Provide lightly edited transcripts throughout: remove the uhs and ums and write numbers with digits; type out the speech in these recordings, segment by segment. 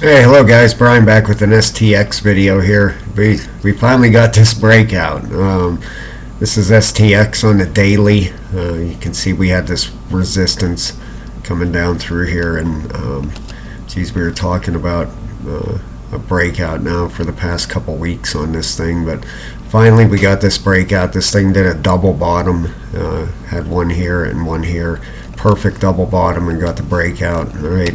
Hey, hello guys, Brian back with an STX video here. We finally got this breakout. This is STX on the daily. You can see we had this resistance coming down through here, and geez, we were talking about a breakout now for the past couple weeks on this thing, but finally we got this breakout. This thing did a double bottom, had one here and one here, perfect double bottom, and got the breakout. All right,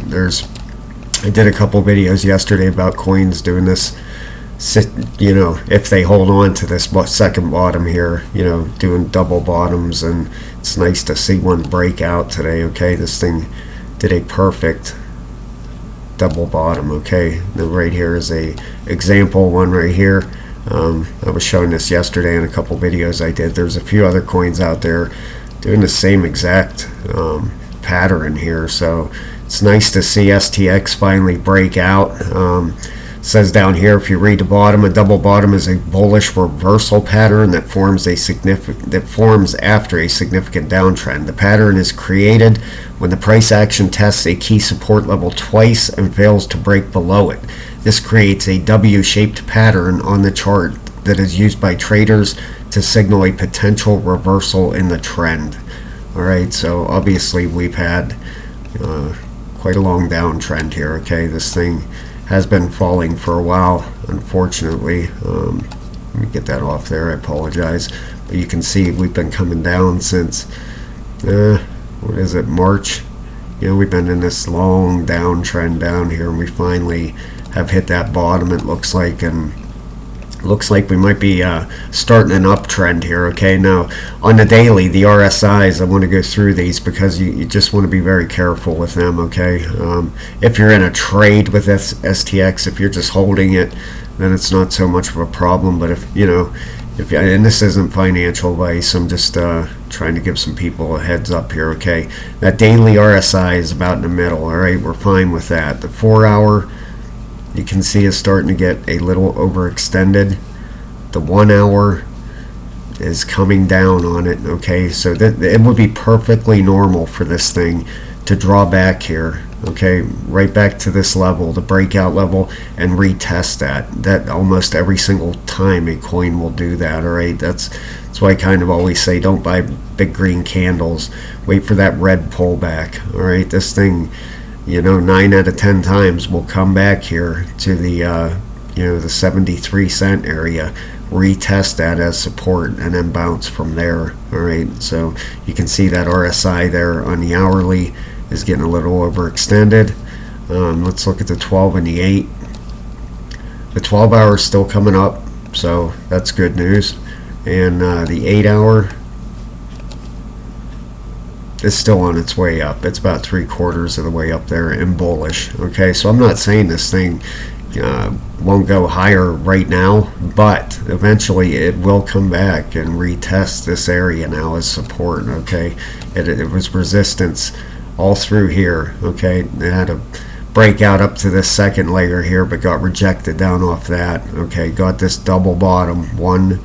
I did a couple videos yesterday about coins doing this, if they hold on to this second bottom here, doing double bottoms, and it's nice to see one break out today. Okay, this thing did a perfect double bottom. Okay, now right here is a example one right here. I was showing this yesterday in a couple videos I did. There's a few other coins out there doing the same exact pattern here, so it's nice to see STX finally break out. It says down here, if you read the bottom, a double bottom is a bullish reversal pattern that forms after a significant downtrend. The pattern is created when the price action tests a key support level twice and fails to break below it. This creates a W-shaped pattern on the chart that is used by traders to signal a potential reversal in the trend. Alright, so obviously we've had quite a long downtrend here. Okay, this thing has been falling for a while, unfortunately. Let me get that off there, I apologize, but you can see we've been coming down since what is it, March. We've been in this long downtrend down here, and we finally have hit that bottom, it looks like, and looks like we might be starting an uptrend here. Okay, now on the daily, the RSIs, I want to go through these because you just want to be very careful with them. Okay, if you're in a trade with STX, if you're just holding it, then it's not so much of a problem. But if and this isn't financial advice, I'm just trying to give some people a heads up here. Okay, that daily RSI is about in the middle. All right, we're fine with that. The 4-hour, you can see is starting to get a little overextended. The 1 hour is coming down on it. Okay, so it would be perfectly normal for this thing to draw back here. Okay, right back to this level, the breakout level, and retest that almost every single time a coin will do that. All right, that's why I kind of always say don't buy big green candles, wait for that red pullback. All right, this thing, 9 out of 10 times we'll come back here to the 73 cent area, retest that as support, and then bounce from there. All right, so you can see that RSI there on the hourly is getting a little overextended. Let's look at the 12 and the 8. The 12 hour is still coming up, so that's good news, and the 8 hour is still on its way up. It's about 3/4 of the way up there and bullish. Okay, so I'm not saying this thing won't go higher right now, but eventually it will come back and retest this area now as support. Okay, it was resistance all through here. Okay, it had a breakout up to this second layer here, but got rejected down off that. Okay, got this double bottom, 1,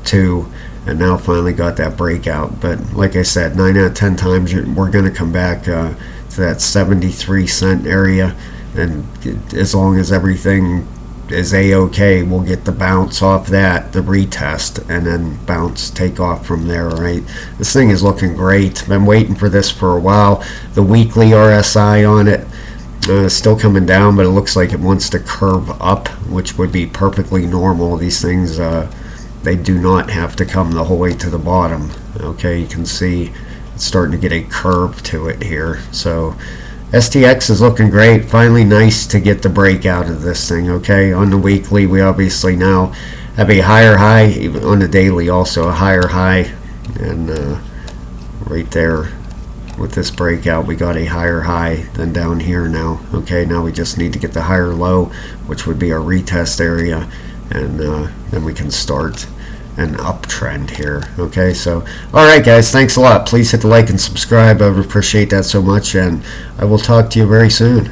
2, and now finally got that breakout. But like I said, 9 out of 10 times we're going to come back to that 73 cent area, and as long as everything is a-okay, we'll get the bounce off that, the retest, and then bounce, take off from there. Right, this thing is looking great. Been waiting for this for a while. The weekly RSI on it is still coming down, but it looks like it wants to curve up, which would be perfectly normal. These things, they do not have to come the whole way to the bottom. Okay, you can see it's starting to get a curve to it here. So STX is looking great. Finally nice to get the breakout of this thing. Okay, on the weekly we obviously now have a higher high, even on the daily also a higher high, and right there with this breakout we got a higher high than down here now. Okay, now we just need to get the higher low, which would be our retest area, and then we can start an uptrend here. Okay, so alright guys, thanks a lot. Please hit the like and subscribe. I would appreciate that so much, and I will talk to you very soon.